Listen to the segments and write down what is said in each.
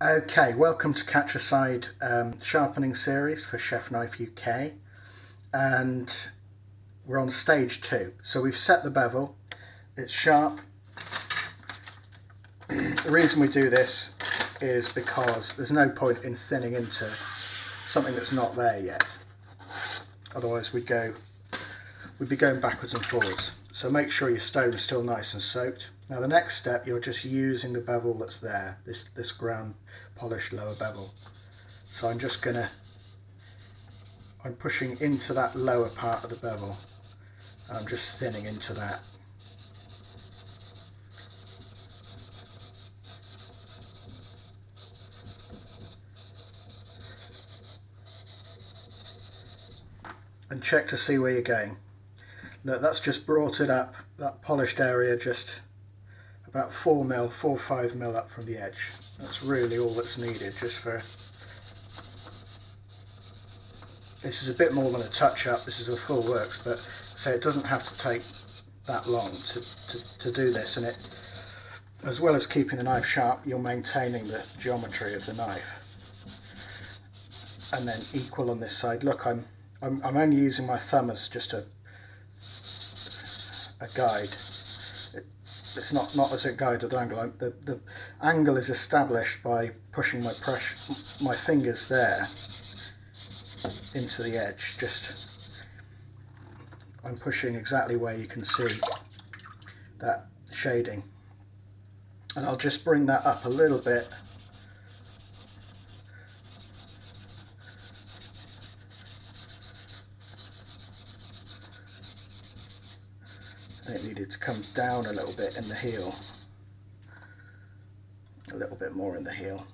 Okay, welcome to Catch A Side sharpening series for Chef Knife UK, and we're on stage 2. So we've set the bevel, it's sharp. The reason we do this is because there's no point in thinning into something that's not there yet. Otherwise we'd be going backwards and forwards. So make sure your stone is still nice and soaked. Now the next step, you're just using the bevel that's there, this ground polished lower bevel. So I'm pushing into that lower part of the bevel, and I'm just thinning into that. And check to see where you're going. Look, that's just brought it up, that polished area, just about 4 or 5 mil up from the edge. That's really all that's needed, just for... This is a bit more than a touch-up, this is a full works, but so it doesn't have to take that long to do this, and it, as well as keeping the knife sharp, you're maintaining the geometry of the knife. And then equal on this side. Look, I'm only using my thumb as just a guide. It's not as a guided angle. The angle is established by pushing my fingers there into the edge. I'm pushing exactly where you can see that shading, and I'll just bring that up a little bit. It needed to come down a little bit in the heel, a little bit more in the heel.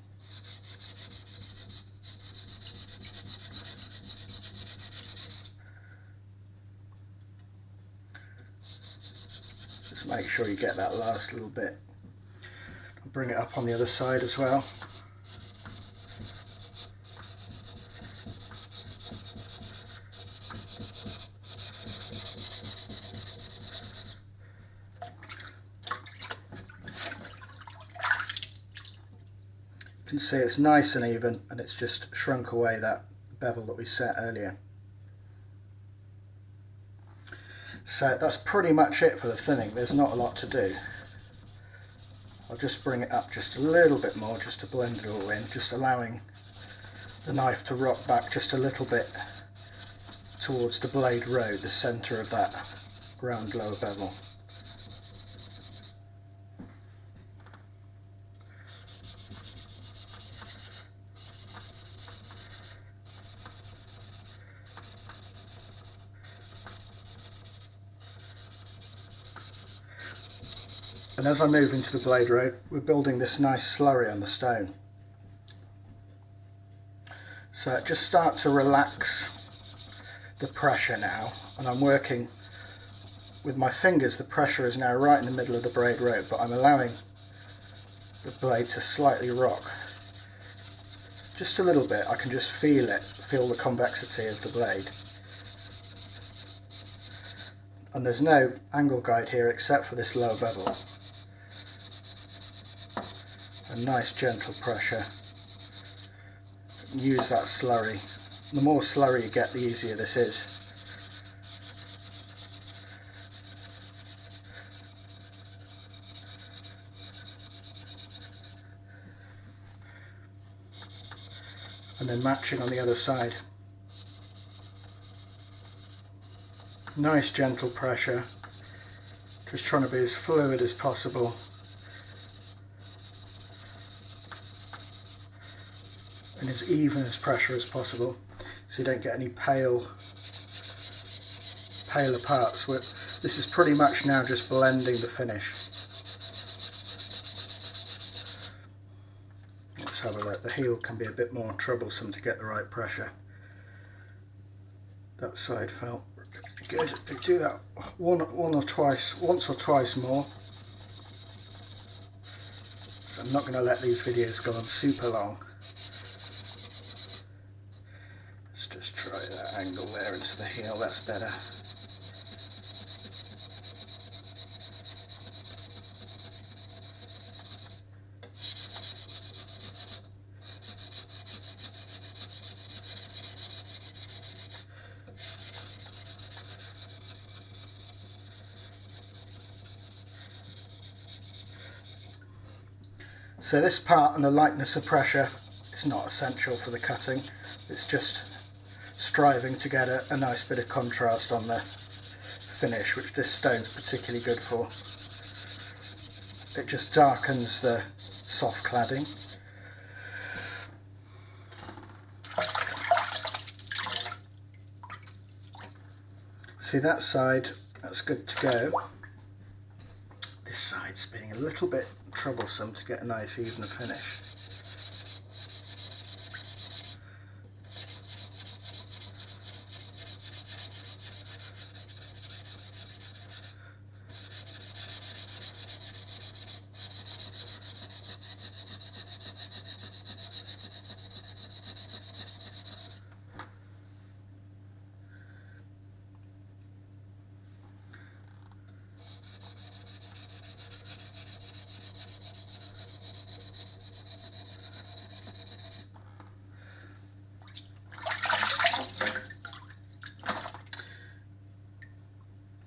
Just make sure you get that last little bit. I'll bring it up on the other side as well. You can see it's nice and even, and it's just shrunk away that bevel that we set earlier. So that's pretty much it for the thinning. There's not a lot to do. I'll just bring it up just a little bit more, just to blend it all in, just allowing the knife to rock back just a little bit towards the blade road, the centre of that ground lower bevel. And as I move into the blade road, we're building this nice slurry on the stone. So just start to relax the pressure now, and I'm working with my fingers. The pressure is now right in the middle of the blade road, but I'm allowing the blade to slightly rock. Just a little bit. I can just feel it, feel the convexity of the blade. And there's no angle guide here except for this lower bevel. A nice gentle pressure. Use that slurry. The more slurry you get, the easier this is. And then matching on the other side. Nice gentle pressure. Just trying to be as fluid as possible. And as even as pressure as possible, so you don't get any paler parts. This is pretty much now just blending the finish. Let's have a look. The heel can be a bit more troublesome to get the right pressure. That side felt good. Do that once or twice more. So I'm not going to let these videos go on super long. Just try that angle there into the heel, that's better. So this part and the lightness of pressure is not essential for the cutting, it's just striving to get a nice bit of contrast on the finish, which this stone's particularly good for. It just darkens the soft cladding. See, that side, that's good to go. This side's being a little bit troublesome to get a nice even finish.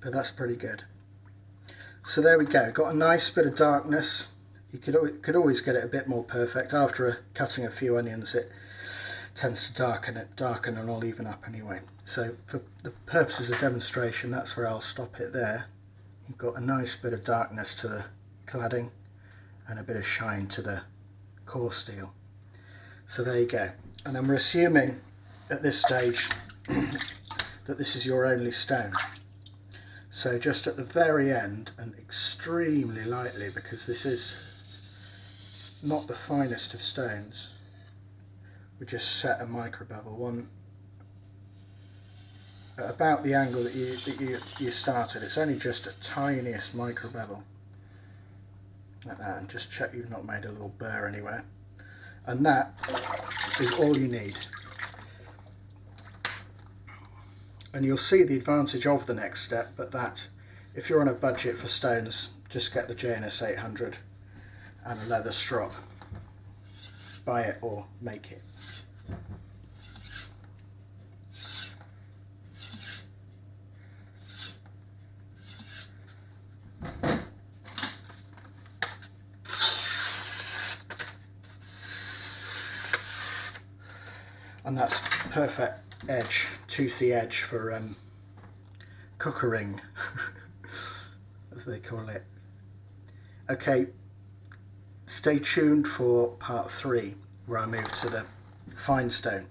But that's pretty good. So there we go, got a nice bit of darkness. You could always get it a bit more perfect. After cutting a few onions, it tends to darken and all even up anyway. So for the purposes of demonstration, that's where I'll stop it there. You've got a nice bit of darkness to the cladding and a bit of shine to the core steel. So there you go. And then we're assuming at this stage that this is your only stone. So just at the very end, and extremely lightly, because this is not the finest of stones, we just set a micro bevel, one at about the angle that you started. It's only just a tiniest micro bevel, like that, and just check you've not made a little burr anywhere. And that is all you need. And you'll see the advantage of the next step, but that, if you're on a budget for stones, just get the JNS 800 and a leather strop. Buy it or make it. And that's perfect edge, toothy edge for cookering, as they call it. Okay, stay tuned for part 3, where I move to the fine stone.